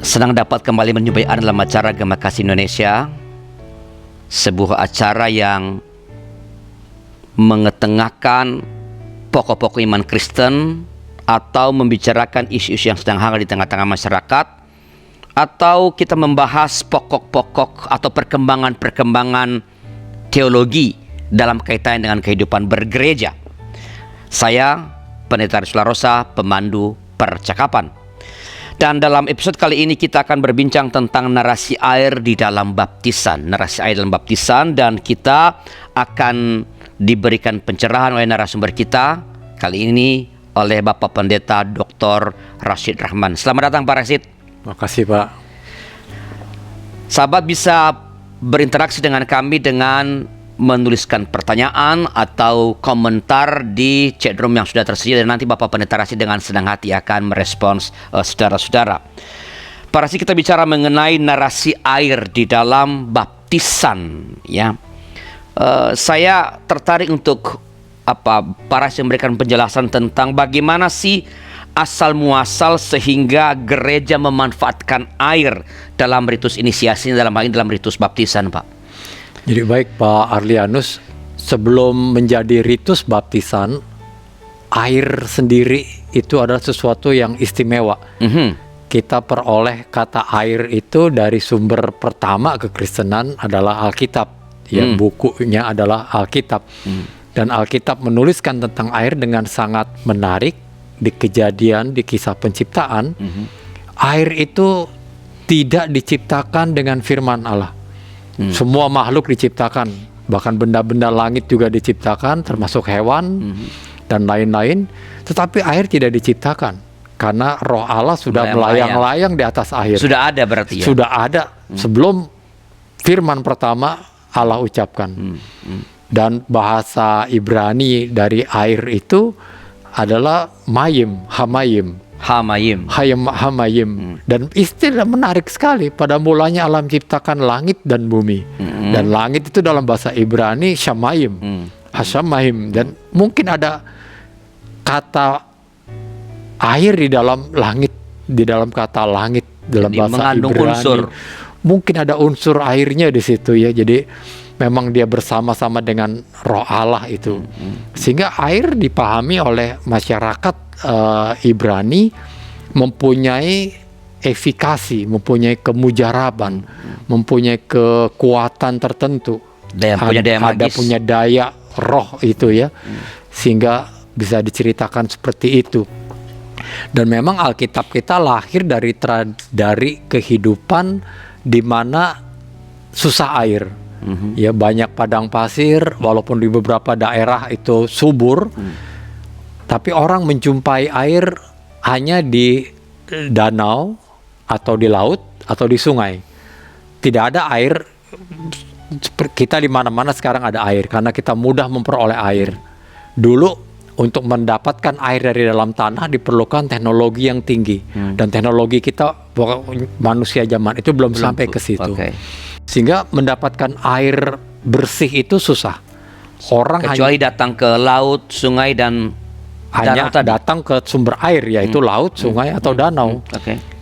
Senang dapat kembali menjumpai Anda dalam acara Gema Kasih Indonesia, sebuah acara yang mengetengahkan pokok-pokok iman Kristen atau membicarakan isu-isu yang sedang hangat di tengah-tengah masyarakat, atau kita membahas pokok-pokok atau perkembangan-perkembangan teologi dalam kaitan dengan kehidupan bergereja. Saya, Pendeta Rizla Rosa, pemandu percakapan. Dan dalam episode kali ini kita akan berbincang tentang narasi air di dalam baptisan. Narasi air dalam baptisan, dan kita akan diberikan pencerahan oleh narasumber kita kali ini oleh Bapak Pendeta Dr. Rashid Rahman. Selamat datang Pak Rashid. Terima kasih Pak. Sahabat bisa berinteraksi dengan kami dengan menuliskan pertanyaan atau komentar di chat room yang sudah tersedia, dan nanti Bapak Pendeta Rashid dengan senang hati akan merespons saudara-saudara. Pak Rashid, kita bicara mengenai narasi air di dalam baptisan, ya. Saya tertarik untuk Pak Rashid memberikan penjelasan tentang bagaimana sih asal muasal sehingga gereja memanfaatkan air dalam ritus inisiasi, dalam hal ini dalam ritus baptisan, Pak. Jadi baik Pak Arlianus, sebelum menjadi ritus baptisan, air sendiri itu adalah sesuatu yang istimewa. Kita peroleh kata air itu dari sumber pertama kekristenan adalah Alkitab. Ya, bukunya adalah Alkitab. Dan Alkitab menuliskan tentang air dengan sangat menarik di Kejadian, di Kisah Penciptaan. Air itu tidak diciptakan dengan firman Allah. Semua makhluk diciptakan, bahkan benda-benda langit juga diciptakan, termasuk hewan dan lain-lain. Tetapi air tidak diciptakan karena Roh Allah sudah melayang-layang di atas air. Sudah ada berarti ya? Sudah ada sebelum firman pertama Allah ucapkan. Dan bahasa Ibrani dari air itu adalah mayim, hamayim. Hamayim. Dan istilah menarik sekali. Pada mulanya Allah menciptakan langit dan bumi. Dan langit itu dalam bahasa Ibrani shamayim, hashamayim. Dan mungkin ada kata air di dalam langit, di dalam kata langit dalam bahasa Ibrani. Unsur. Mungkin ada unsur airnya di situ ya. Jadi memang dia bersama-sama dengan Roh Allah itu. Sehingga air dipahami oleh masyarakat Ibrani mempunyai efikasi, mempunyai kemujaraban, mempunyai kekuatan tertentu. Punya daya roh itu ya. Sehingga bisa diceritakan seperti itu. Dan memang Alkitab kita lahir dari kehidupan di mana susah air. Ya, banyak padang pasir, walaupun di beberapa daerah itu subur, tapi orang menjumpai air hanya di danau atau di laut atau di sungai. Tidak ada air. Kita di mana-mana sekarang ada air karena kita mudah memperoleh air. Dulu untuk mendapatkan air dari dalam tanah diperlukan teknologi yang tinggi, dan teknologi kita manusia zaman itu belum sampai ke situ. Sehingga mendapatkan air bersih itu susah. Orang kecuali datang ke laut, sungai, dan hanya datang ke sumber air, yaitu laut, sungai, atau danau.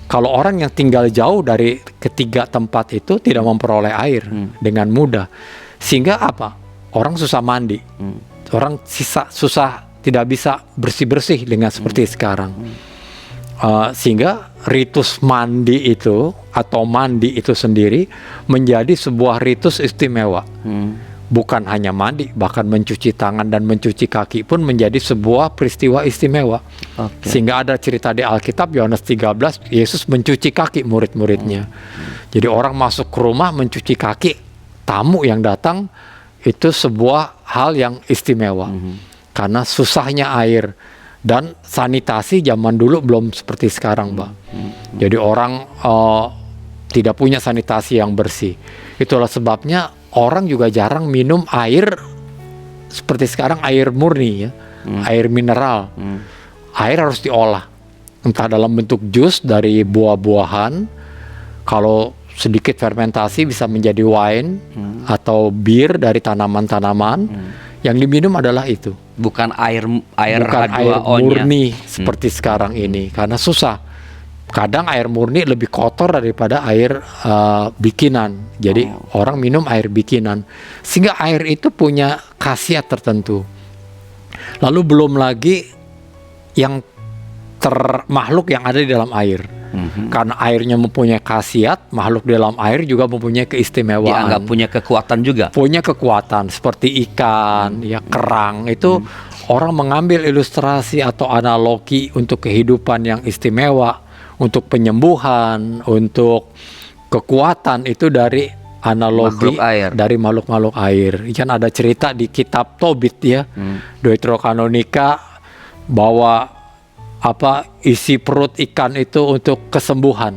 Kalau orang yang tinggal jauh dari ketiga tempat itu tidak memperoleh air dengan mudah. Sehingga apa? Orang susah mandi. Orang susah tidak bisa bersih-bersih dengan seperti sekarang. Sehingga ritus mandi itu atau mandi itu sendiri menjadi sebuah ritus istimewa. Bukan hanya mandi, bahkan mencuci tangan dan mencuci kaki pun menjadi sebuah peristiwa istimewa. Sehingga ada cerita di Alkitab, Yohanes 13, Yesus mencuci kaki murid-muridnya. Jadi orang masuk ke rumah mencuci kaki tamu yang datang, itu sebuah hal yang istimewa. Karena susahnya air. Dan sanitasi zaman dulu belum seperti sekarang, Pak. Jadi orang tidak punya sanitasi yang bersih. Itulah sebabnya orang juga jarang minum air seperti sekarang, air murni ya, air mineral. Air harus diolah, entah dalam bentuk jus dari buah-buahan. Kalau sedikit fermentasi bisa menjadi wine atau bir dari tanaman-tanaman. Yang diminum adalah itu. Bukan air Bukan air murni seperti sekarang ini, karena susah. kadang air murni lebih kotor daripada air bikinan. Jadi orang minum air bikinan, sehingga air itu punya khasiat tertentu. Lalu belum lagi yang makhluk yang ada di dalam air. Karena airnya mempunyai khasiat, makhluk di dalam air juga mempunyai keistimewaan. Dianggap punya kekuatan juga. Punya kekuatan seperti ikan, ya kerang itu. Orang mengambil ilustrasi atau analogi untuk kehidupan yang istimewa, untuk penyembuhan, untuk kekuatan itu dari analogi makhluk air. Dari makhluk-makhluk air. Kan ada cerita di kitab Tobit ya, Deuterokanonika, bahwa isi perut ikan itu untuk kesembuhan.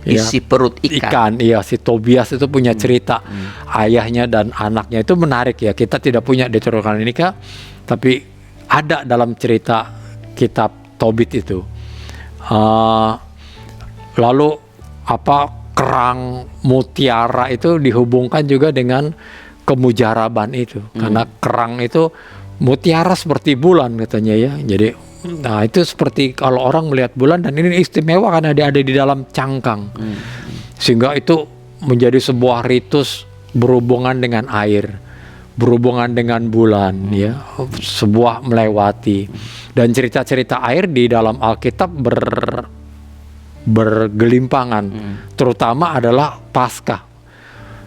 Isi perut ikan. Iya, si Tobias itu punya cerita ayahnya dan anaknya, itu menarik ya. Kita tidak punya Deuterokanonika, tapi ada dalam cerita kitab Tobit itu. Lalu kerang mutiara itu dihubungkan juga dengan kemujaraban itu, karena kerang itu mutiara seperti bulan katanya ya. Jadi itu seperti kalau orang melihat bulan, dan ini istimewa karena dia ada di dalam cangkang, sehingga itu menjadi sebuah ritus berhubungan dengan air, berhubungan dengan bulan, ya, sebuah melewati. Dan cerita-cerita air di dalam Alkitab bergelimpangan, terutama adalah Paskah.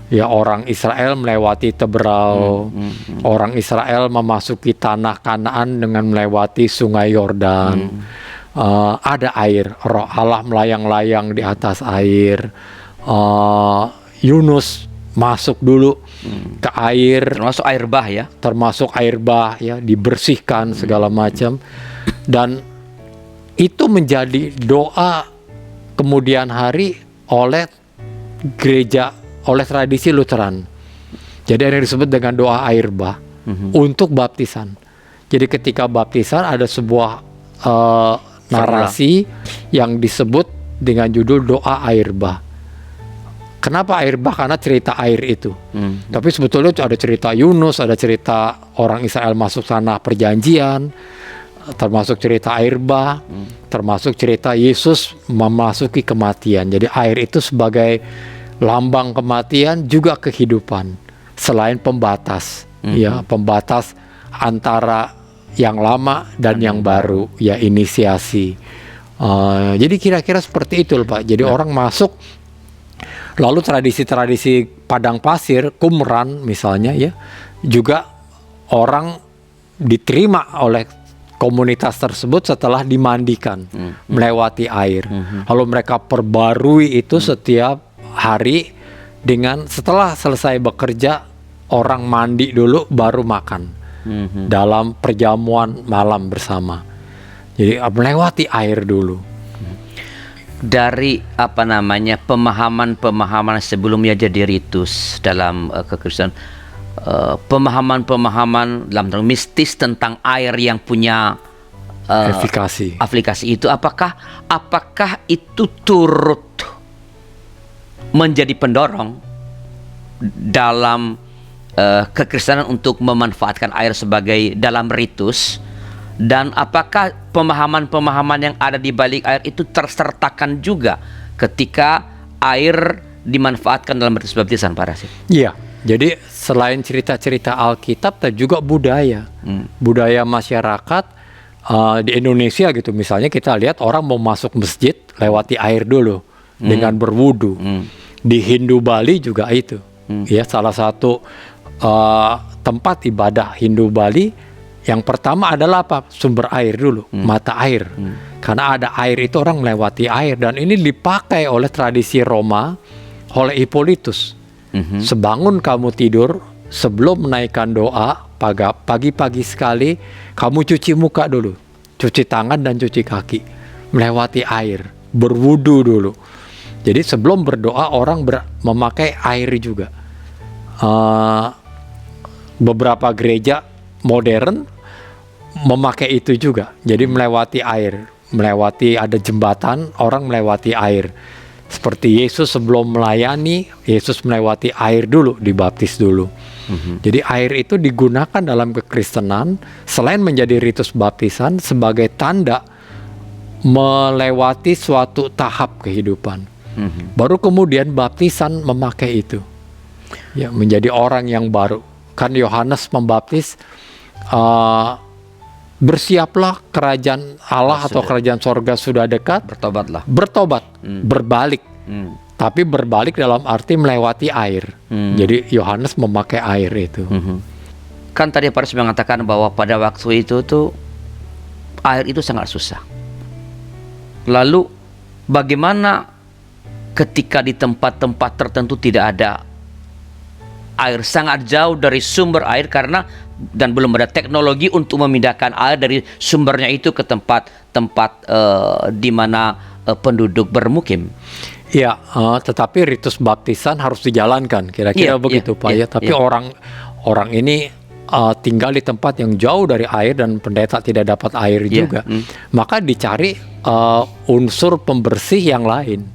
Ya, orang Israel melewati Teberau, orang Israel memasuki tanah Kanaan dengan melewati sungai Yordan. Ada air, Roh Allah melayang-layang di atas air. Yunus masuk dulu ke air, termasuk air bah ya, termasuk air bah ya, dibersihkan segala macam. Dan itu menjadi doa kemudian hari oleh gereja, oleh tradisi Lutheran. Jadi ada yang disebut dengan doa air bah untuk baptisan. Jadi ketika baptisan ada sebuah narasi yang disebut dengan judul doa air bah. Kenapa air bah? Karena cerita air itu. Tapi sebetulnya ada cerita Yunus, ada cerita orang Israel masuk tanah perjanjian, termasuk cerita air bah, termasuk cerita Yesus memasuki kematian. Jadi air itu sebagai lambang kematian juga kehidupan, selain pembatas, ya, pembatas antara yang lama dan yang baru, ya, inisiasi. Jadi kira-kira seperti itu, Pak. Jadi orang masuk. Lalu tradisi-tradisi padang pasir, Qumran misalnya ya, juga orang diterima oleh komunitas tersebut setelah dimandikan, melewati air. Lalu mereka perbarui itu setiap hari dengan, setelah selesai bekerja, orang mandi dulu baru makan dalam perjamuan malam bersama. Jadi melewati air dulu. Dari pemahaman sebelumnya jadi ritus dalam kekristenan, pemahaman dalam mistis tentang air yang punya aplikasi itu, apakah itu turut menjadi pendorong dalam kekristenan untuk memanfaatkan air sebagai dalam ritus? Dan apakah pemahaman-pemahaman yang ada di balik air itu tersertakan juga ketika air dimanfaatkan dalam ritus baptisan, Pak Rasid? Iya, jadi selain cerita-cerita Alkitab, tapi juga budaya, budaya masyarakat di Indonesia gitu. Misalnya kita lihat orang mau masuk masjid lewati air dulu dengan berwudu. Di Hindu Bali juga itu, ya, salah satu tempat ibadah Hindu Bali. Yang pertama adalah sumber air dulu, mata air. Karena ada air itu orang melewati air. Dan ini dipakai oleh tradisi Roma, oleh Hippolytus. Sebangun kamu tidur, sebelum menaikkan doa, pagi-pagi sekali, kamu cuci muka dulu, cuci tangan dan cuci kaki, melewati air, berwudu dulu. Jadi sebelum berdoa orang memakai air juga. Beberapa gereja modern memakai itu juga. Jadi melewati air, ada jembatan, orang melewati air. Seperti Yesus sebelum melayani, Yesus melewati air dulu, dibaptis dulu. Jadi air itu digunakan dalam kekristenan selain menjadi ritus baptisan sebagai tanda melewati suatu tahap kehidupan. Baru kemudian baptisan memakai itu. Ya, menjadi orang yang baru. Kan Yohanes membaptis, bersiaplah kerajaan Allah atau kerajaan sorga sudah dekat. Bertobatlah. Bertobat, berbalik. Tapi berbalik dalam arti melewati air. Jadi Yohanes memakai air itu. Kan tadi Paris mengatakan bahwa pada waktu itu tuh air itu sangat susah. Lalu bagaimana ketika di tempat-tempat tertentu tidak ada air, sangat jauh dari sumber air dan belum ada teknologi untuk memindahkan air dari sumbernya itu ke tempat-tempat di mana penduduk bermukim. Ya, tetapi ritus baptisan harus dijalankan, kira-kira begitu Pak ya. Tapi orang ini tinggal di tempat yang jauh dari air dan pendeta tidak dapat air juga. Maka dicari unsur pembersih yang lain,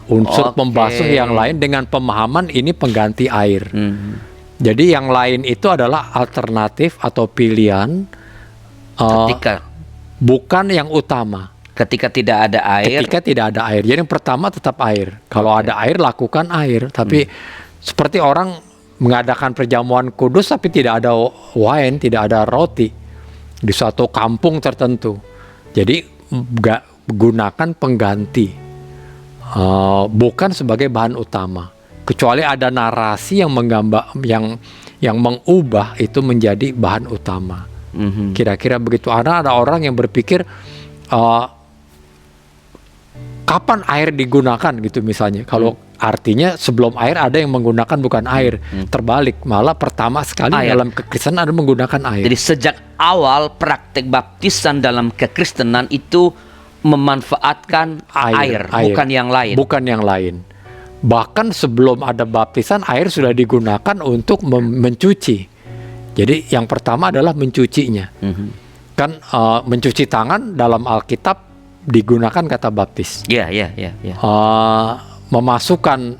unsur pembasuh yang lain dengan pemahaman ini pengganti air. Jadi yang lain itu adalah alternatif atau pilihan, bukan yang utama. Ketika tidak ada air. Ketika tidak ada air. Jadi yang pertama tetap air. Kalau ada air, lakukan air. Tapi seperti orang mengadakan perjamuan kudus tapi tidak ada wine, tidak ada roti di suatu kampung tertentu. Jadi gunakan pengganti, bukan sebagai bahan utama. Kecuali ada narasi yang yang mengubah itu menjadi bahan utama. Kira-kira begitu. Ada orang yang berpikir kapan air digunakan gitu misalnya. Kalau artinya sebelum air ada yang menggunakan bukan air. Terbalik, malah pertama sekali dalam kekristenan ada menggunakan air. Jadi sejak awal praktek baptisan dalam kekristenan itu memanfaatkan air, bukan yang lain. Bukan yang lain. Bahkan sebelum ada baptisan, air sudah digunakan untuk mencuci. Jadi yang pertama adalah mencucinya. Kan mencuci tangan dalam Alkitab digunakan kata baptis. Iya. Memasukkan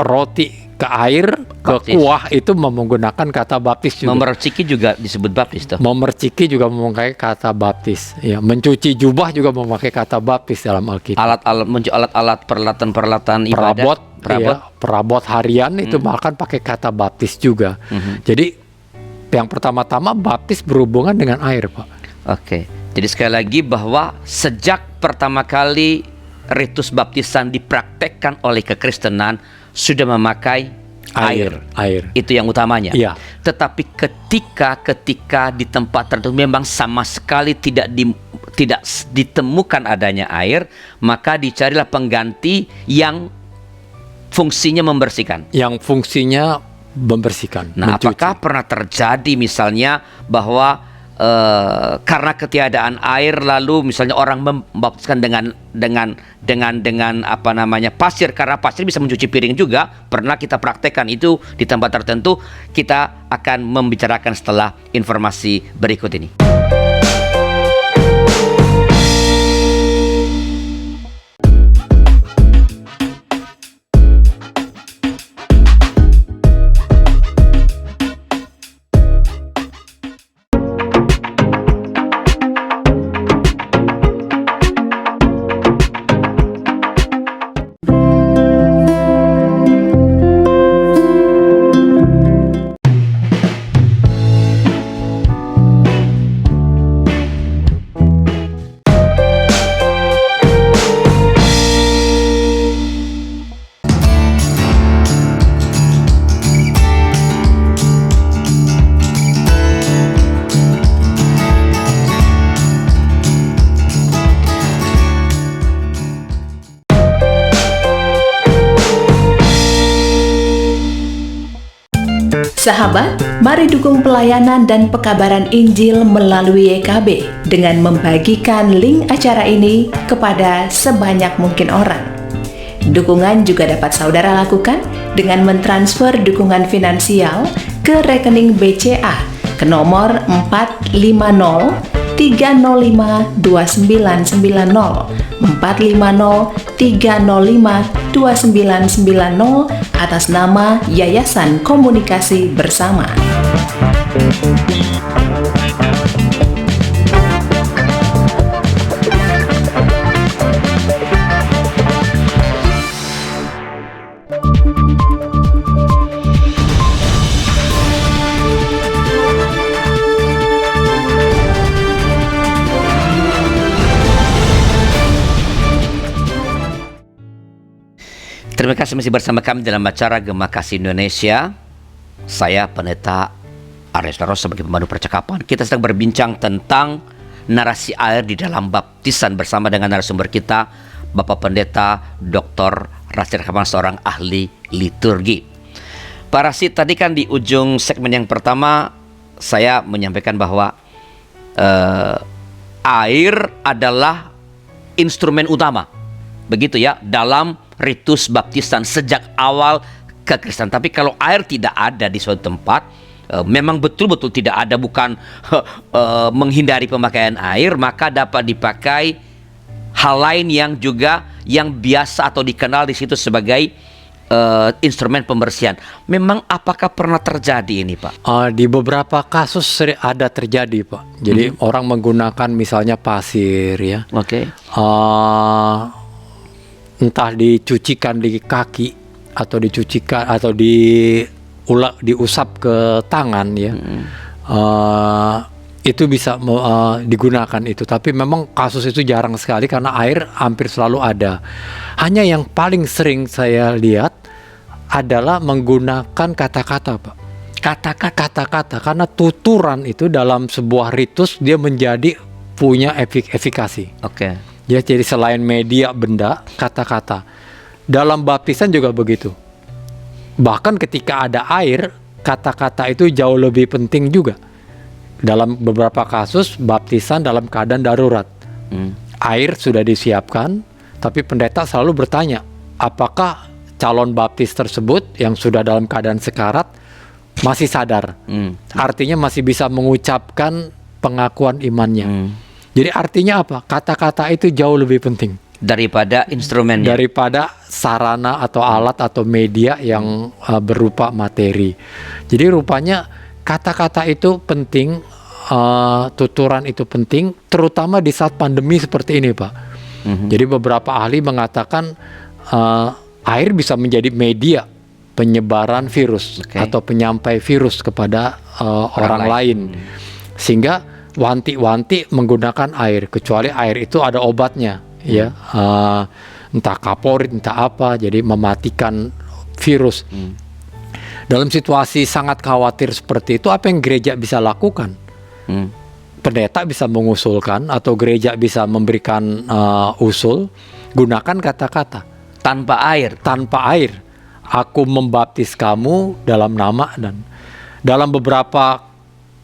roti ke air, ke kuah itu menggunakan kata baptis juga. Memerciki juga disebut baptis toh. Memerciki juga memakai kata baptis. Ya, mencuci jubah juga memakai kata baptis dalam Alkitab. Alat-alat peralatan ibadah, perabot harian itu bahkan pakai kata baptis juga. Jadi yang pertama-tama baptis berhubungan dengan air, Pak. Oke. Jadi sekali lagi bahwa sejak pertama kali ritus baptisan dipraktekkan oleh kekristenan sudah memakai air. Itu yang utamanya. Iya. Tetapi ketika di tempat tertentu memang sama sekali tidak ditemukan adanya air, maka dicarilah pengganti yang fungsinya membersihkan. Nah, mencuci. apakah pernah terjadi misalnya bahwa karena ketiadaan air lalu misalnya orang membaptiskan dengan apa namanya pasir, karena pasir bisa mencuci piring juga. Pernah kita praktekkan itu di tempat tertentu. Kita akan membicarakan setelah informasi berikut ini. Sahabat, mari dukung pelayanan dan pekabaran Injil melalui YKB dengan membagikan link acara ini kepada sebanyak mungkin orang. Dukungan juga dapat saudara lakukan dengan mentransfer dukungan finansial ke rekening BCA ke nomor 450-305-2990 atas nama Yayasan Komunikasi Bersama. Terima kasih masih bersama kami dalam acara Gema Kasih Indonesia. Saya Pendeta Ares Laros sebagai pemandu percakapan. Kita sedang berbincang tentang narasi air di dalam baptisan bersama dengan narasumber kita, Bapak Pendeta Dr. Rasid Rahman, seorang ahli liturgi. Pak Rasid, tadi kan di ujung segmen yang pertama saya menyampaikan bahwa air adalah instrumen utama, begitu ya, dalam ritus baptisan sejak awal kekristenan. Tapi kalau air tidak ada di suatu tempat, memang betul-betul tidak ada, bukan menghindari pemakaian air, maka dapat dipakai hal lain yang biasa atau dikenal di situ sebagai instrumen pembersihan. Memang apakah pernah terjadi ini, Pak? Di beberapa kasus ada terjadi, Pak. Jadi orang menggunakan misalnya pasir, ya. Oke. Entah dicucikan di kaki atau dicucikan atau diusap ke tangan, ya. Itu bisa digunakan itu, tapi memang kasus itu jarang sekali karena air hampir selalu ada. Hanya yang paling sering saya lihat adalah menggunakan kata-kata, Pak. Kata-kata, karena tuturan itu dalam sebuah ritus dia menjadi punya efikasi. Oke. Ya, jadi selain media benda, kata-kata. Dalam baptisan juga begitu. Bahkan ketika ada air, kata-kata itu jauh lebih penting juga. Dalam beberapa kasus baptisan dalam keadaan darurat, air sudah disiapkan, tapi pendeta selalu bertanya, apakah calon baptis tersebut yang sudah dalam keadaan sekarat masih sadar? Artinya masih bisa mengucapkan pengakuan imannya. Jadi artinya apa? Kata-kata itu jauh lebih penting Daripada instrumennya. daripada sarana atau alat atau media yang berupa materi. Jadi rupanya kata-kata itu penting, tuturan itu penting, terutama di saat pandemi seperti ini, Pak. Jadi beberapa ahli mengatakan air bisa menjadi media penyebaran virus atau penyampai virus kepada orang lain. Sehingga wanti-wanti menggunakan air, kecuali air itu ada obatnya, ya, entah kaporit, entah apa, jadi mematikan virus. Dalam situasi sangat khawatir seperti itu, apa yang gereja bisa lakukan? Pendeta bisa mengusulkan atau gereja bisa memberikan usul, gunakan kata-kata Tanpa air. Aku membaptis kamu dalam nama, dan dalam beberapa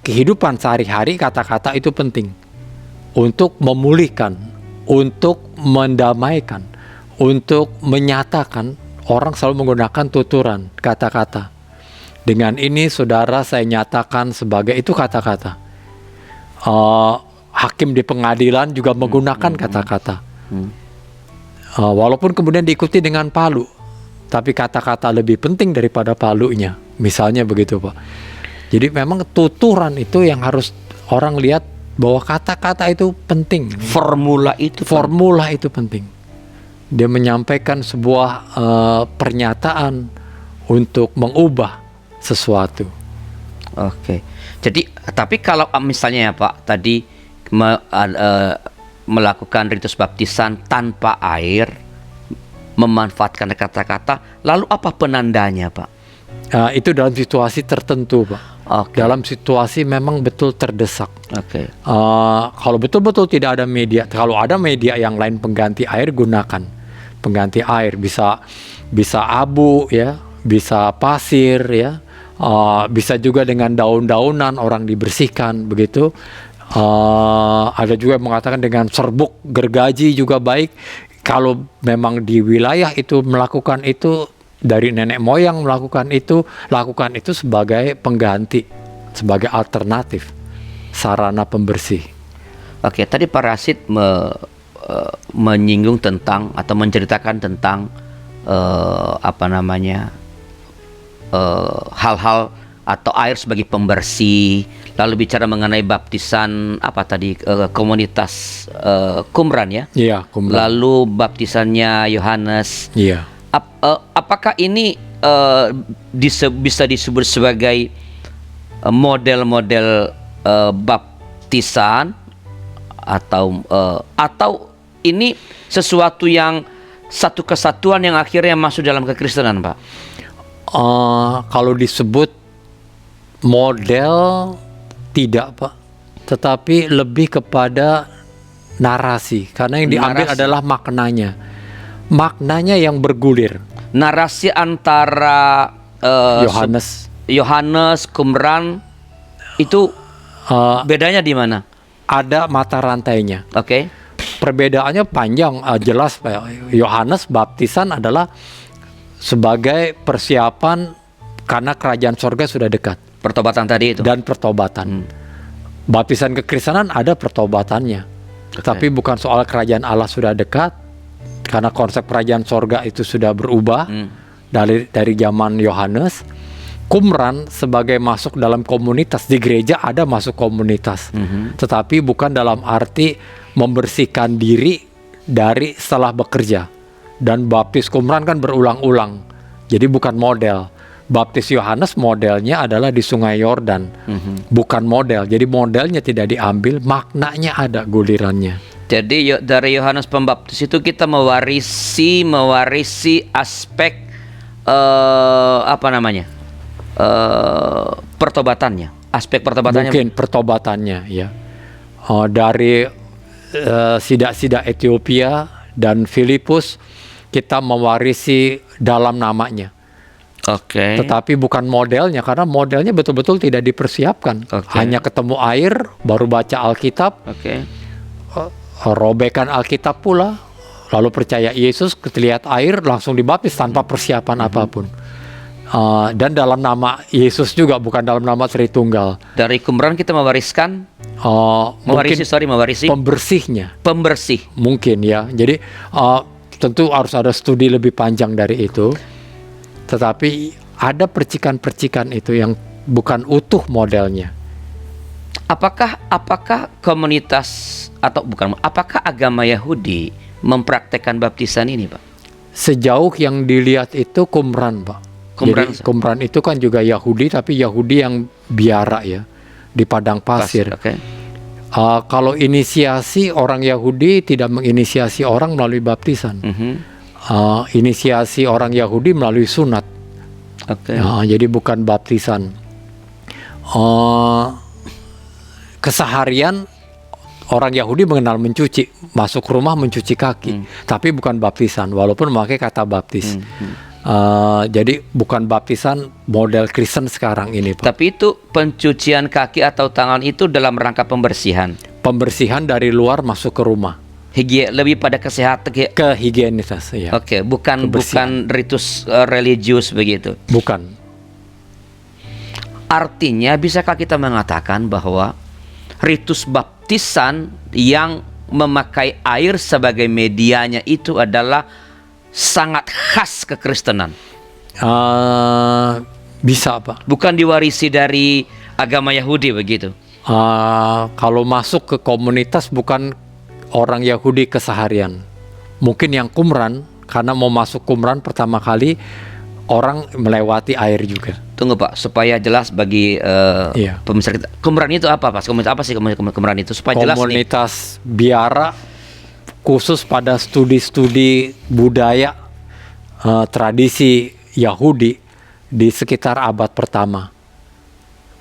kehidupan sehari-hari kata-kata itu penting untuk memulihkan, untuk mendamaikan, untuk menyatakan. Orang selalu menggunakan tuturan kata-kata. Dengan ini saudara saya nyatakan sebagai, itu kata-kata. Hakim di pengadilan juga menggunakan kata-kata. Walaupun kemudian diikuti dengan palu, tapi kata-kata lebih penting daripada palunya. Misalnya begitu, Pak. Jadi memang tuturan itu yang harus orang lihat, bahwa kata-kata itu penting. Formula itu penting. Dia menyampaikan sebuah pernyataan untuk mengubah sesuatu. Oke. Jadi, tapi kalau misalnya ya Pak, tadi melakukan ritus baptisan tanpa air, memanfaatkan kata-kata, lalu apa penandanya, Pak? Itu dalam situasi tertentu, Pak. Dalam situasi memang betul terdesak. Kalau betul-betul tidak ada media, kalau ada media yang lain pengganti air, gunakan pengganti air. Bisa abu, ya, bisa pasir, ya, bisa juga dengan daun-daunan orang dibersihkan begitu. Ada juga yang mengatakan dengan serbuk gergaji juga baik. Kalau memang di wilayah itu melakukan itu, dari nenek moyang melakukan itu, lakukan itu sebagai pengganti, sebagai alternatif sarana pembersih. Oke, tadi Pak Rasid menyinggung tentang atau menceritakan tentang hal-hal atau air sebagai pembersih, lalu bicara mengenai baptisan komunitas Qumran, ya? Iya, Qumran. Lalu baptisannya Yohanes. Iya. Apakah ini bisa disebut sebagai model-model baptisan atau ini sesuatu yang satu kesatuan yang akhirnya masuk dalam kekristenan, Pak? Kalau disebut model tidak, Pak, tetapi lebih kepada narasi, karena yang diambil Narasi. adalah maknanya yang bergulir. Narasi antara Yohanes, Qumran itu bedanya di mana? Ada mata rantainya. Oke. Perbedaannya panjang, jelas, Pak. Yohanes baptisan adalah sebagai persiapan karena kerajaan sorga sudah dekat. Pertobatan tadi itu. Dan pertobatan. Baptisan kekristenan ada pertobatannya. Tapi bukan soal kerajaan Allah sudah dekat, karena konsep kerajaan sorga itu sudah berubah dari zaman Yohanes. Qumran sebagai masuk dalam komunitas, di gereja ada masuk komunitas, tetapi bukan dalam arti membersihkan diri dari setelah bekerja. Dan baptis Qumran kan berulang-ulang, jadi bukan model. Baptis Yohanes modelnya adalah di Sungai Yordan, bukan model. Jadi modelnya tidak diambil, maknanya ada, gulirannya. Jadi dari Yohanes Pembaptis itu kita mewarisi aspek pertobatannya, aspek pertobatannya. Mungkin pertobatannya, ya. Dari sidak-sidak Ethiopia dan Filipus kita mewarisi dalam namanya. Oke. Tetapi bukan modelnya, karena modelnya betul-betul tidak dipersiapkan. Hanya ketemu air, baru baca Alkitab, robekan Alkitab pula, lalu percaya Yesus, lihat air, langsung dibaptis tanpa persiapan apapun. Dan dalam nama Yesus juga, bukan dalam nama Tritunggal. Dari Qumran kita mewariskan, mewarisi pembersih. Mungkin, ya. Jadi tentu harus ada studi lebih panjang dari itu. Tetapi ada percikan-percikan itu yang bukan utuh modelnya. Apakah komunitas apakah agama Yahudi mempraktekkan baptisan ini, Pak? Sejauh yang dilihat itu Qumran, Pak. Jadi Qumran itu kan juga Yahudi, tapi Yahudi yang biara, ya, di padang pasir. Kalau inisiasi, orang Yahudi tidak menginisiasi orang melalui baptisan. Inisiasi orang Yahudi melalui sunat. Jadi bukan baptisan. Keseharian orang Yahudi mengenal mencuci, masuk rumah mencuci kaki, tapi bukan baptisan, walaupun memakai kata baptis. Jadi bukan baptisan model Kristen sekarang ini, Pak. Tapi itu pencucian kaki atau tangan itu dalam rangka pembersihan. Pembersihan dari luar masuk ke rumah. Lebih pada kesehatan, kehigienitas, ya. Bukan ritus religius begitu. Bukan. Artinya bisakah kita mengatakan bahwa ritus baptisan yang memakai air sebagai medianya itu adalah sangat khas kekristenan? Bisa, Pak. Bukan diwarisi dari agama Yahudi begitu? Kalau masuk ke komunitas bukan orang Yahudi keseharian. Mungkin yang Qumran, karena mau masuk Qumran pertama kali orang melewati air juga. Tunggu, Pak, supaya jelas bagi pemirsa kita. Qumran itu apa, Pak? Komunitas apa sih Qumran itu? Supaya jelas nih. Komunitas biara khusus pada studi-studi budaya, tradisi Yahudi di sekitar abad pertama.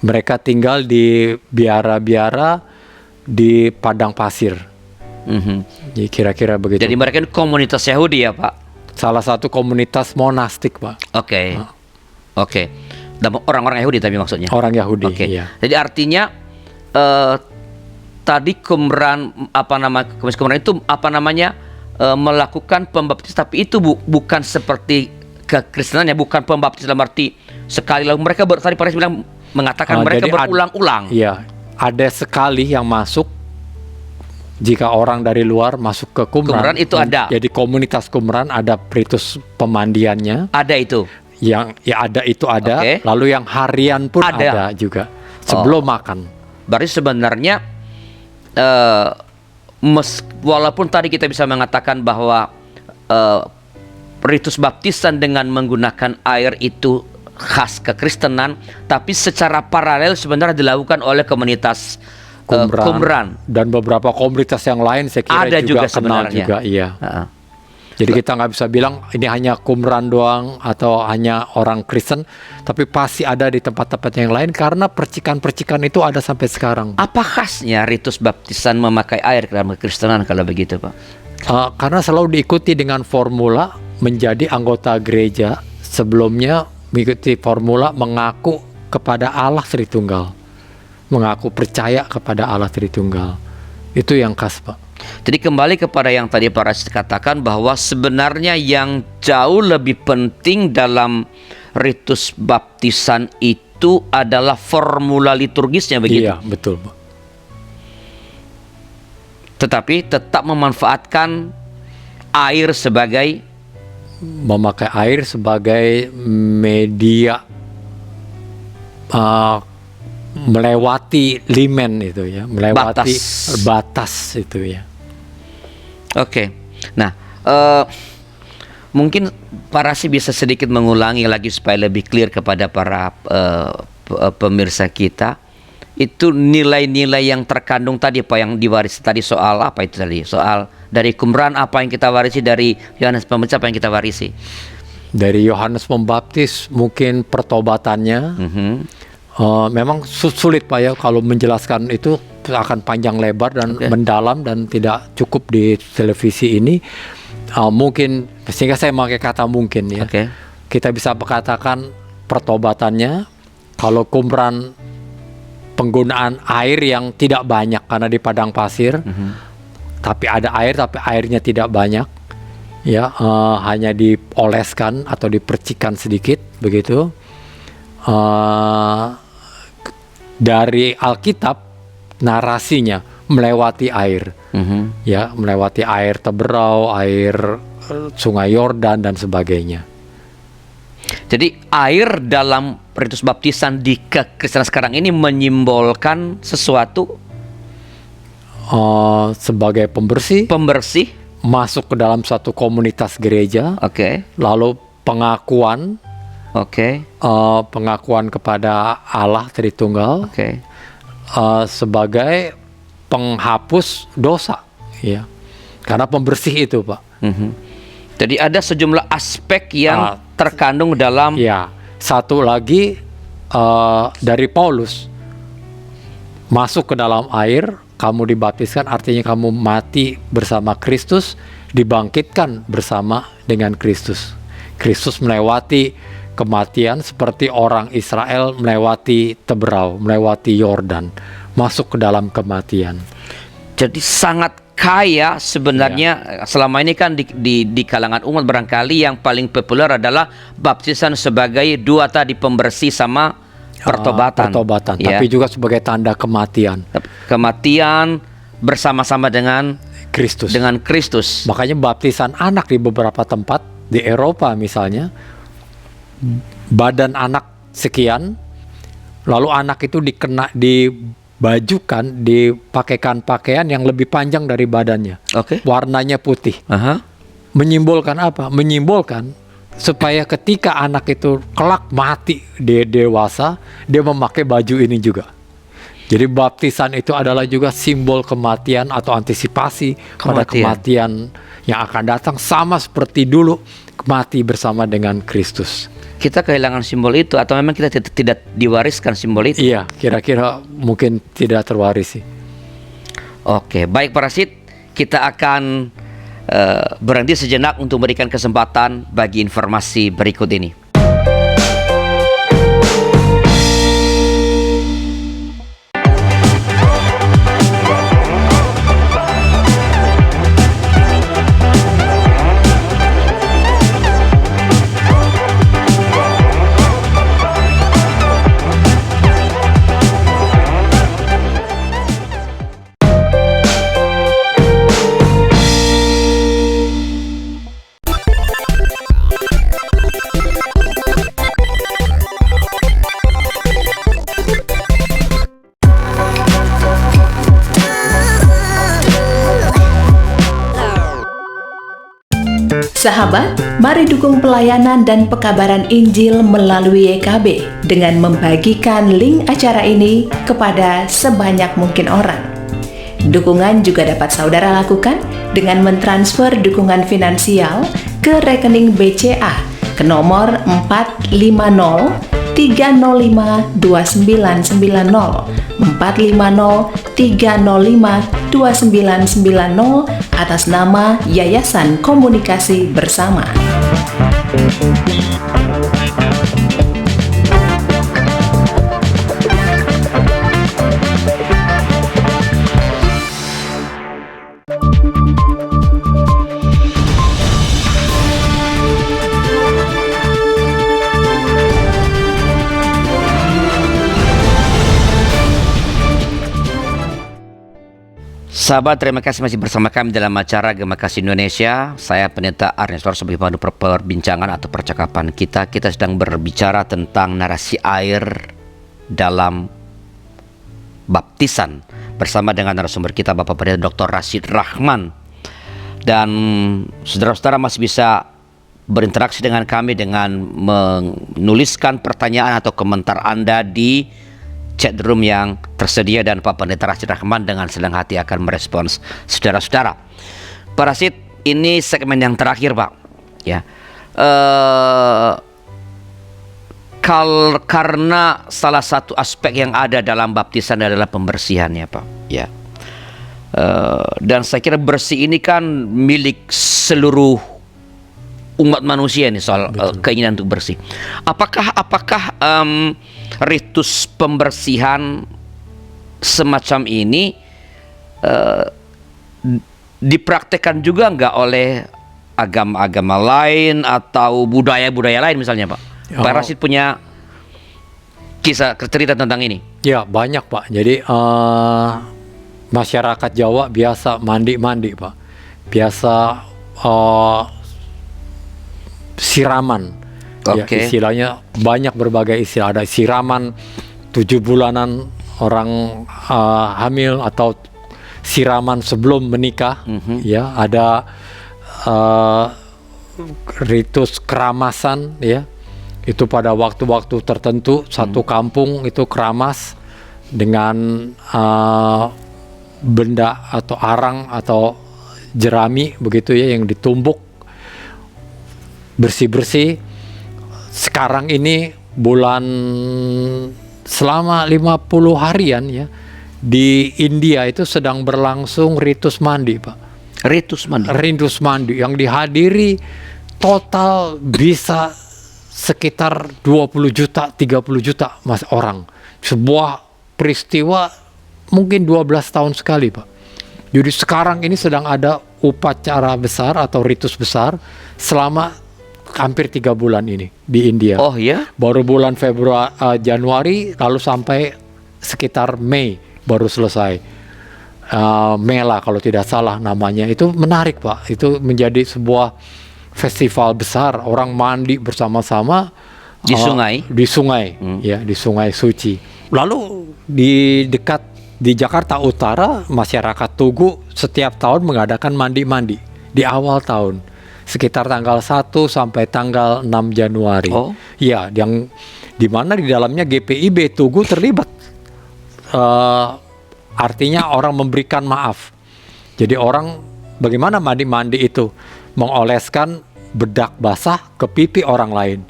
Mereka tinggal di biara-biara di padang pasir. Jadi kira-kira begitu. Jadi mereka ini komunitas Yahudi, ya, Pak? Salah satu komunitas monastik, Pak. Oke. Dan orang-orang Yahudi tapi maksudnya? Orang Yahudi, iya. Jadi artinya tadi Qumran itu melakukan pembaptisan, tapi itu bukan seperti kekristenan, ya, bukan pembaptisan dalam arti sekali lalu mereka tadi Pak bilang mengatakan mereka berulang-ulang. Iya, ada sekali yang masuk. Jika orang dari luar masuk ke Qumran itu ada. Jadi komunitas Qumran ada ritus pemandiannya. Ada itu. Ada. Lalu yang harian pun ada juga sebelum makan. Berarti sebenarnya walaupun tadi kita bisa mengatakan bahwa ritus baptisan dengan menggunakan air itu khas kekristenan, tapi secara paralel sebenarnya dilakukan oleh komunitas Qumran dan beberapa komunitas yang lain saya kira ada juga kenal sebenarnya. Juga, iya. Jadi kita nggak bisa bilang ini hanya Qumran doang atau hanya orang Kristen, tapi pasti ada di tempat-tempat yang lain karena percikan-percikan itu ada sampai sekarang. Apa khasnya ritus baptisan memakai air dalam kekristenan kalau begitu, Pak? Karena selalu diikuti dengan formula menjadi anggota gereja, sebelumnya mengikuti formula mengaku kepada Allah Tritunggal, mengaku percaya kepada Allah Tritunggal. Itu yang khas, Pak. Jadi kembali kepada yang tadi Pak Rashid katakan bahwa sebenarnya yang jauh lebih penting dalam ritus baptisan itu adalah formula liturgisnya, begitu? Iya, betul, Pak. Tetapi tetap memanfaatkan air sebagai memakai air sebagai media melewati limen itu ya, melewati batas itu ya. Oke. Nah, mungkin Pak Rashid bisa sedikit mengulangi lagi supaya lebih clear kepada para pemirsa kita. Itu nilai-nilai yang terkandung tadi Pak, yang diwarisi tadi, soal apa itu tadi? Soal dari Qumran apa yang kita warisi, dari Yohanes Pembaptis apa yang kita warisi? Dari Yohanes Pembaptis mungkin pertobatannya. Memang sulit Pak ya, kalau menjelaskan itu akan panjang lebar dan mendalam dan tidak cukup di televisi ini. Mungkin sehingga saya memakai kata mungkin ya. Kita bisa berkatakan pertobatannya. Kalau Qumran penggunaan air yang tidak banyak karena di padang pasir, tapi ada air tapi airnya tidak banyak ya, hanya dioleskan atau dipercikan sedikit begitu. Dari Alkitab narasinya melewati air, ya, melewati air Teberau, air Sungai Yordan dan sebagainya. Jadi air dalam ritus baptisan di kekristenan sekarang ini menyimbolkan sesuatu sebagai pembersih, masuk ke dalam suatu komunitas gereja, lalu pengakuan. Pengakuan kepada Allah Tritunggal sebagai penghapus dosa, ya, karena pembersih itu, Pak. Jadi ada sejumlah aspek yang terkandung dalam. Ya, satu lagi dari Paulus, masuk ke dalam air, kamu dibaptiskan, artinya kamu mati bersama Kristus, dibangkitkan bersama dengan Kristus. Kristus melewati kematian seperti orang Israel melewati Teberau, melewati Yordan, masuk ke dalam kematian. Jadi sangat kaya sebenarnya. Selama ini kan di kalangan umat barangkali yang paling populer adalah baptisan sebagai dua tadi, pembersih sama pertobatan. Tapi juga sebagai tanda kematian. Kematian bersama-sama dengan Kristus. Makanya baptisan anak di beberapa tempat di Eropa misalnya, badan anak sekian, lalu anak itu dibajukan, dipakaikan pakaian yang lebih panjang dari badannya, warnanya putih. Menyimbolkan apa? Menyimbolkan supaya ketika anak itu kelak mati, dia dewasa, dia memakai baju ini juga. Jadi baptisan itu adalah juga simbol kematian atau antisipasi pada kematian yang akan datang, sama seperti dulu mati bersama dengan Kristus. Kita kehilangan simbol itu atau memang kita tidak diwariskan simbol itu? Iya, kira-kira mungkin tidak terwarisi. Oke, baik Pak Rashid, kita akan berhenti sejenak untuk memberikan kesempatan bagi informasi berikut ini. Sahabat, mari dukung pelayanan dan pekabaran Injil melalui YKB dengan membagikan link acara ini kepada sebanyak mungkin orang. Dukungan juga dapat saudara lakukan dengan mentransfer dukungan finansial ke rekening BCA ke nomor 450 305 2990 450 305 2990 atas nama Yayasan Komunikasi Bersama. Sahabat, terima kasih masih bersama kami dalam acara Gema Kasih Indonesia. Saya Pendeta Arnestor sebagai pandu perbincangan atau percakapan kita. Kita sedang berbicara tentang narasi air dalam baptisan bersama dengan narasumber kita Bapak Pendeta Dr. Rashid Rahman. Dan saudara-saudara masih bisa berinteraksi dengan kami dengan menuliskan pertanyaan atau komentar Anda di chat room yang tersedia, dan Pak Pendeta Rashid Rahman dengan senang hati akan merespons saudara-saudara. Pak Rashid, ini segmen yang terakhir, Pak. Ya, karena salah satu aspek yang ada dalam baptisan adalah pembersihannya, Pak. Ya, dan saya kira bersih ini kan milik seluruh umat manusia nih, soal keinginan untuk bersih. Apakah ritus pembersihan semacam ini dipraktekkan juga nggak oleh agama-agama lain atau budaya-budaya lain misalnya, Pak? Pak Rashid punya kisah cerita tentang ini? Ya, banyak, Pak. Jadi masyarakat Jawa biasa mandi-mandi, Pak. Biasa siraman. Ya, istilahnya banyak berbagai istilah. Ada siraman 7 bulanan orang hamil atau siraman sebelum menikah. Ya, ada ritus keramasan, ya. Itu pada waktu-waktu tertentu satu kampung itu keramas dengan benda atau arang atau jerami begitu ya, yang ditumbuk bersih-bersih. Sekarang ini bulan selama 50 harian ya, di India itu sedang berlangsung ritus mandi, Pak. Ritus mandi yang dihadiri total bisa sekitar 20 juta, 30 juta mas orang. Sebuah peristiwa mungkin 12 tahun sekali, Pak. Jadi sekarang ini sedang ada upacara besar atau ritus besar selama hampir 3 bulan ini di India. Oh ya? Baru bulan Januari, lalu sampai sekitar Mei baru selesai. Mei lah kalau tidak salah namanya. Itu menarik, Pak. Itu menjadi sebuah festival besar. Orang mandi bersama-sama di sungai. Di sungai, ya, di Sungai Suci. Lalu di Jakarta Utara, masyarakat Tugu setiap tahun mengadakan mandi-mandi di awal tahun. Sekitar tanggal 1 sampai tanggal 6 Januari. Oh. Ya, yang dimana di dalamnya GPIB Tugu terlibat. Artinya orang memberikan maaf. Jadi orang bagaimana mandi-mandi itu? Mengoleskan bedak basah ke pipi orang lain.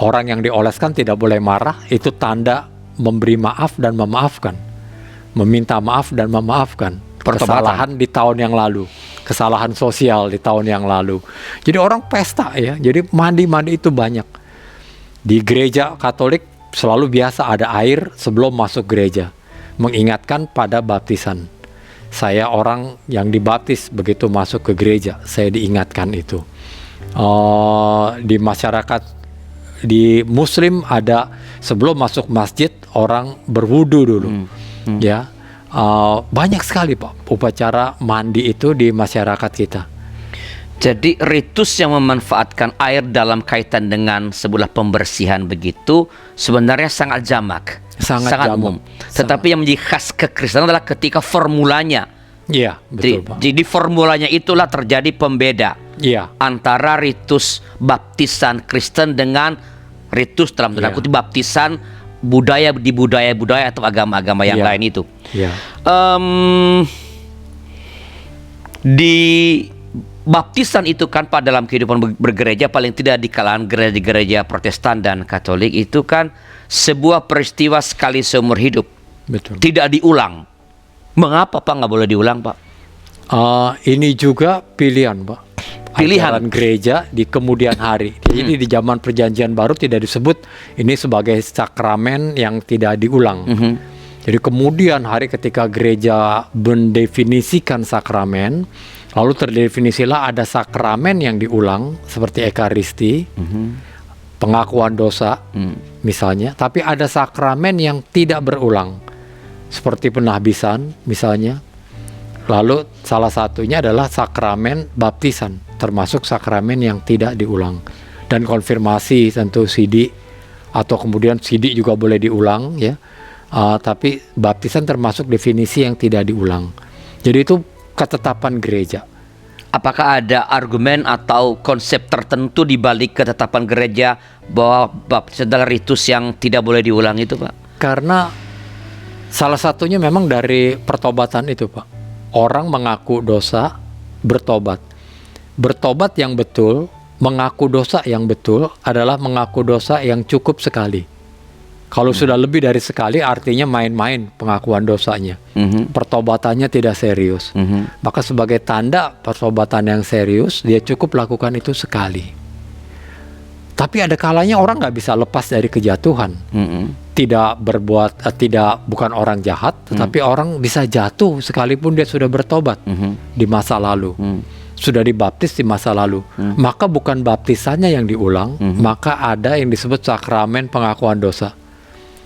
Orang yang dioleskan tidak boleh marah, itu tanda memberi maaf dan memaafkan. Meminta maaf dan memaafkan kesalahan di tahun yang lalu. Kesalahan sosial di tahun yang lalu. Jadi orang pesta ya. Jadi mandi-mandi itu banyak. Di gereja Katolik selalu biasa ada air sebelum masuk gereja, mengingatkan pada baptisan. Saya orang yang dibaptis begitu masuk ke gereja, saya diingatkan itu. Di masyarakat di Muslim ada sebelum masuk masjid orang berwudu dulu. Ya. Banyak sekali, Pak, upacara mandi itu di masyarakat kita. Jadi ritus yang memanfaatkan air dalam kaitan dengan sebuah pembersihan begitu sebenarnya sangat jamak, sangat umum. Tetapi yang menjadi khas kekristenan adalah ketika formulanya. Iya, betul, Pak. Jadi formulanya itulah terjadi pembeda antara ritus baptisan Kristen dengan ritus dalam tanda kutip baptisan budaya atau agama-agama yang lain itu. Di baptisan itu kan pada dalam kehidupan bergereja, paling tidak di kalangan gereja-gereja Protestan dan Katolik, itu kan sebuah peristiwa sekali seumur hidup. Betul. Tidak diulang. Mengapa Pak nggak boleh diulang Pak? Ini juga pilihan, Pak. Pilihan ajaran gereja di kemudian hari. Jadi di zaman Perjanjian Baru tidak disebut ini sebagai sakramen yang tidak diulang. Jadi kemudian hari ketika gereja mendefinisikan sakramen, lalu terdefinisilah ada sakramen yang diulang seperti Ekaristi, pengakuan dosa misalnya, tapi ada sakramen yang tidak berulang seperti penahbisan misalnya. Lalu salah satunya adalah sakramen baptisan, termasuk sakramen yang tidak diulang. Dan konfirmasi tentu sidik, atau kemudian sidik juga boleh diulang ya. Tapi baptisan termasuk definisi yang tidak diulang. Jadi itu ketetapan gereja. Apakah ada argumen atau konsep tertentu di balik ketetapan gereja bahwa baptisan adalah ritus yang tidak boleh diulang itu Pak? Karena salah satunya memang dari pertobatan itu Pak. Orang mengaku dosa, bertobat. Bertobat yang betul, mengaku dosa yang betul adalah mengaku dosa yang cukup sekali. Kalau sudah lebih dari sekali artinya main-main pengakuan dosanya. Pertobatannya tidak serius. Maka sebagai tanda pertobatan yang serius, dia cukup lakukan itu sekali. Tapi ada kalanya orang nggak bisa lepas dari kejatuhan. Tidak berbuat, bukan orang jahat, tetapi orang bisa jatuh sekalipun dia sudah bertobat di masa lalu. Sudah dibaptis di masa lalu. Maka bukan baptisannya yang diulang, maka ada yang disebut sakramen pengakuan dosa.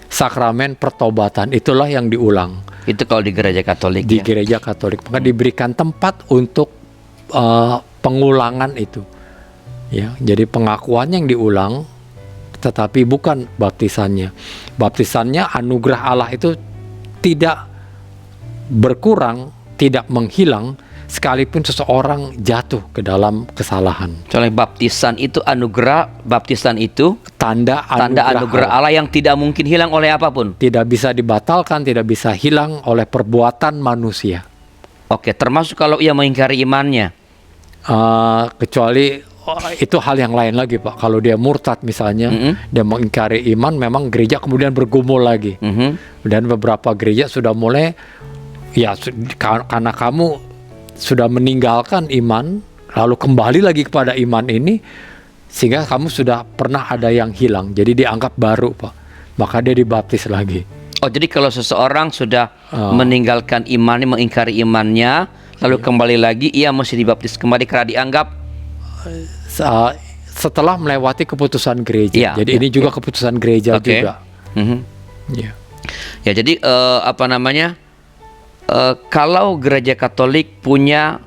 Sakramen pertobatan, itulah yang diulang. Itu kalau di gereja Katolik. Di gereja Katolik, maka diberikan tempat untuk pengulangan itu. Ya, jadi pengakuan yang diulang, tetapi bukan baptisannya. Baptisannya anugerah Allah itu tidak berkurang, tidak menghilang, sekalipun seseorang jatuh ke dalam kesalahan. Soalnya baptisan itu anugerah, baptisan itu tanda anugerah Allah yang tidak mungkin hilang oleh apapun. Tidak bisa dibatalkan, tidak bisa hilang oleh perbuatan manusia. Oke, termasuk kalau ia mengingkari imannya. Kecuali itu hal yang lain lagi Pak. Kalau dia murtad misalnya, dia mengingkari iman, memang gereja kemudian bergumul lagi. Dan beberapa gereja sudah mulai, ya karena kamu sudah meninggalkan iman, lalu kembali lagi kepada iman ini, sehingga kamu sudah pernah ada yang hilang, jadi dianggap baru Pak. Maka dia dibaptis lagi. Oh, jadi kalau seseorang sudah meninggalkan imannya, mengingkari imannya, lalu kembali lagi, ia mesti dibaptis kembali karena dianggap setelah melewati keputusan gereja. Jadi ini juga keputusan gereja juga. Ya, jadi kalau gereja Katolik punya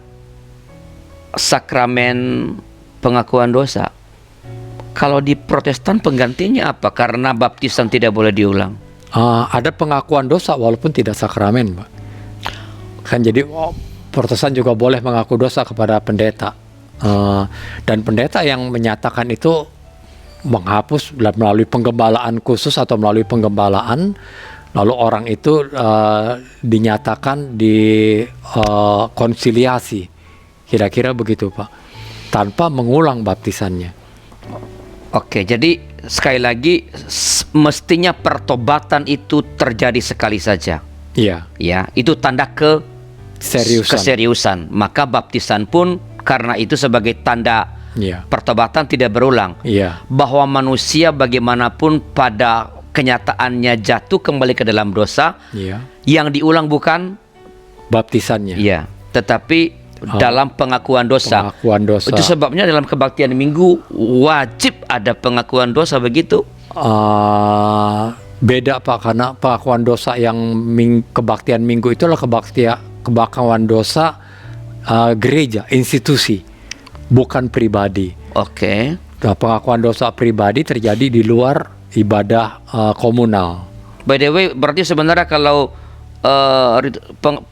sakramen pengakuan dosa, kalau di Protestan penggantinya apa? Karena baptisan tidak boleh diulang. Ada pengakuan dosa walaupun tidak sakramen, Pak. Kan jadi Protestan juga boleh mengaku dosa kepada pendeta. Dan pendeta yang menyatakan itu menghapus melalui penggembalaan khusus atau melalui penggembalaan, lalu orang itu dinyatakan di konsiliasi, kira-kira begitu Pak, tanpa mengulang baptisannya. Oke, jadi sekali lagi mestinya pertobatan itu terjadi sekali saja. Iya. Ya, itu tanda keseriusan. Maka baptisan pun karena itu sebagai tanda pertobatan tidak berulang. Bahwa manusia bagaimanapun pada kenyataannya jatuh kembali ke dalam dosa, yang diulang bukan baptisannya, tetapi dalam pengakuan dosa. Itu sebabnya dalam kebaktian minggu wajib ada pengakuan dosa, begitu? Beda Pak, karena pengakuan dosa yang kebaktian minggu itulah kebaktian dosa gereja, institusi, bukan pribadi. Oke. Nah, pengakuan dosa pribadi terjadi di luar ibadah komunal. By the way, berarti sebenarnya kalau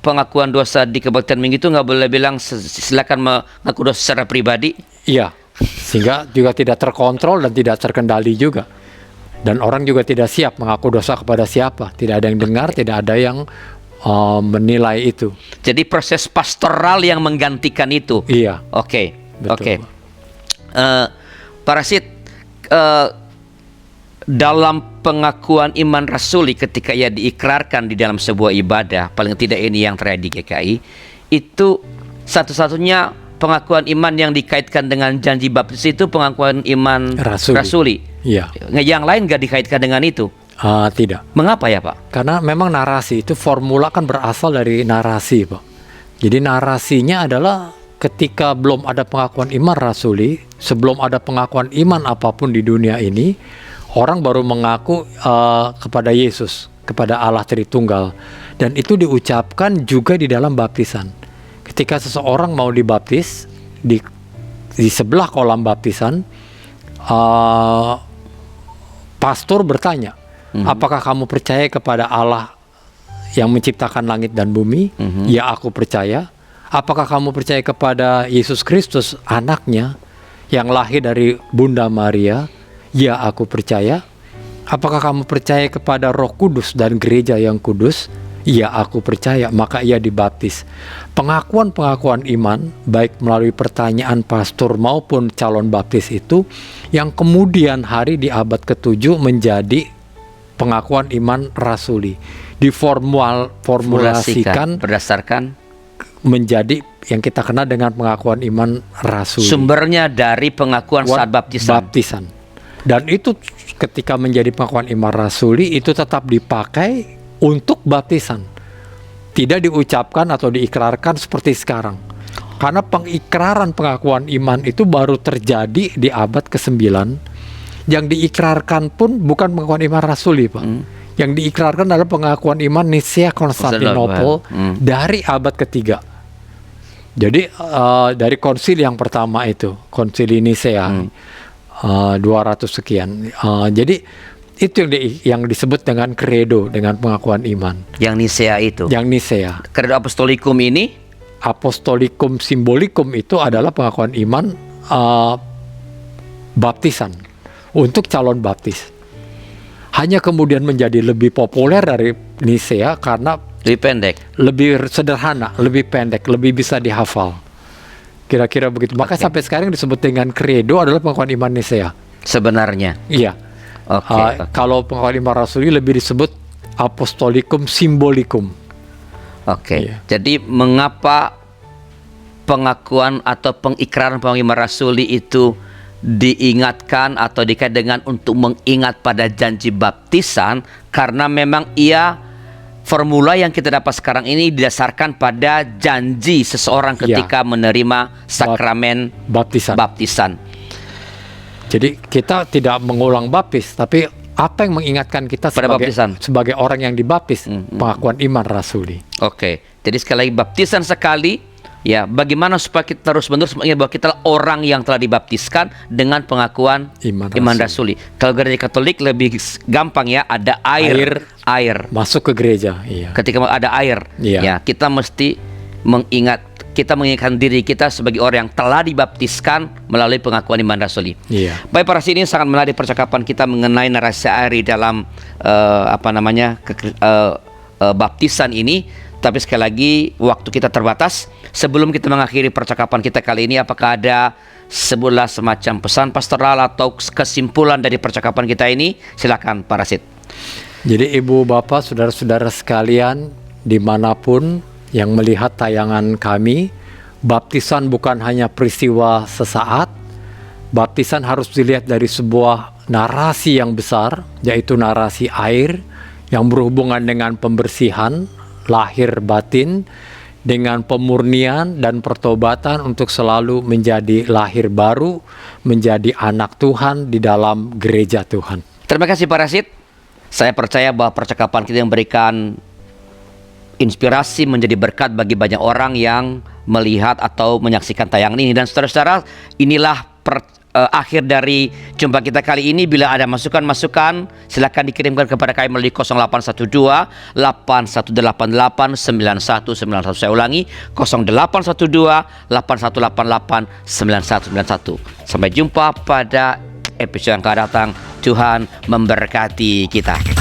pengakuan dosa di kebaktian minggu itu nggak boleh bilang silakan mengaku dosa secara pribadi. Iya, sehingga juga tidak terkontrol dan tidak terkendali juga. Dan orang juga tidak siap mengaku dosa kepada siapa. Tidak ada yang dengar, tidak ada yang menilai itu. Jadi proses pastoral yang menggantikan itu. Iya. Oke. Betul. Para Sid, dalam pengakuan iman rasuli ketika ia diikrarkan di dalam sebuah ibadah, paling tidak ini yang terjadi di GKI, itu satu-satunya pengakuan iman yang dikaitkan dengan janji baptis itu pengakuan iman rasuli. Iya. Yang lain nggak dikaitkan dengan itu. Tidak. Mengapa ya, Pak? Karena memang narasi itu, formula kan berasal dari narasi, Pak. Jadi narasinya adalah ketika belum ada pengakuan iman rasuli, sebelum ada pengakuan iman apapun di dunia ini, orang baru mengaku kepada Yesus, kepada Allah Tritunggal. Dan itu diucapkan juga di dalam baptisan. Ketika seseorang mau dibaptis, di sebelah kolam baptisan, pastor bertanya, apakah kamu percaya kepada Allah yang menciptakan langit dan bumi? Ya, aku percaya. Apakah kamu percaya kepada Yesus Kristus, anaknya, yang lahir dari Bunda Maria? Ya, aku percaya. Apakah kamu percaya kepada Roh Kudus dan gereja yang kudus? Ya, aku percaya. Maka ia dibaptis. Pengakuan-pengakuan iman, baik melalui pertanyaan pastor maupun calon baptis itu, yang kemudian hari di abad ke-7 menjadi pengakuan iman rasuli. Diformulasikan berdasarkan menjadi yang kita kenal dengan pengakuan iman rasuli. Sumbernya dari pengakuan saat baptisan. Dan itu ketika menjadi pengakuan iman rasuli itu tetap dipakai untuk baptisan. Tidak diucapkan atau diikrarkan seperti sekarang. Karena pengikraran pengakuan iman itu baru terjadi di abad ke-9. Yang diikrarkan pun bukan pengakuan iman rasuli, Pak. Yang diikrarkan adalah pengakuan iman Nicea Konstantinopel dari abad ke-3. Jadi dari konsili yang pertama itu, konsili Nicea 200 sekian. Jadi itu yang disebut dengan credo, dengan pengakuan iman. Yang Nicea itu. Yang Nicea. Credo Apostolikum ini? Apostolikum Symbolikum itu adalah pengakuan iman baptisan untuk calon baptis. Hanya kemudian menjadi lebih populer dari Nicea karena lebih pendek, lebih sederhana, lebih pendek, lebih bisa dihafal. Kira-kira begitu. Maka sampai sekarang disebut dengan credo adalah pengakuan iman Nicea. Sebenarnya. Iya. Kalau pengakuan iman rasuli lebih disebut Apostolikum Symbolikum. Iya. Jadi mengapa pengakuan atau pengikraran pengakuan iman rasuli itu diingatkan atau dikait dengan untuk mengingat pada janji baptisan? Karena memang formula yang kita dapat sekarang ini didasarkan pada janji seseorang ketika menerima sakramen baptisan. Jadi kita tidak mengulang baptis, tapi apa yang mengingatkan kita sebagai orang yang dibaptis, pengakuan iman rasuli. Jadi sekali lagi baptisan sekali, ya bagaimana supaya kita terus-menerus mengingat bahwa kita orang yang telah dibaptiskan dengan pengakuan iman rasuli. Kalau gereja Katolik lebih gampang ya, ada air masuk ke gereja. Iya. Ketika ada air, ya kita mesti mengingatkan diri kita sebagai orang yang telah dibaptiskan melalui pengakuan iman rasuli. Iya. Baik para sini sangat menarik percakapan kita mengenai narasi air di dalam baptisan ini. Tapi sekali lagi waktu kita terbatas. Sebelum kita mengakhiri percakapan kita kali ini, apakah ada sebuah semacam pesan pastoral atau kesimpulan dari percakapan kita ini? Silakan Pak Rasid. Jadi ibu bapak saudara-saudara sekalian dimanapun yang melihat tayangan kami, baptisan bukan hanya peristiwa sesaat. Baptisan harus dilihat dari sebuah narasi yang besar, yaitu narasi air yang berhubungan dengan pembersihan lahir batin, dengan pemurnian dan pertobatan untuk selalu menjadi lahir baru, menjadi anak Tuhan di dalam gereja Tuhan. Terima kasih Pak Rasid. Saya percaya bahwa percakapan kita yang memberikan inspirasi, menjadi berkat bagi banyak orang yang melihat atau menyaksikan tayangan ini. Dan saudara-saudara, inilah akhir dari jumpa kita kali ini. Bila ada masukan-masukan, silakan dikirimkan kepada kami melalui 0812 8188 9191. Saya ulangi, 0812 8188 9191. Sampai jumpa pada episode yang akan datang. Tuhan memberkati kita.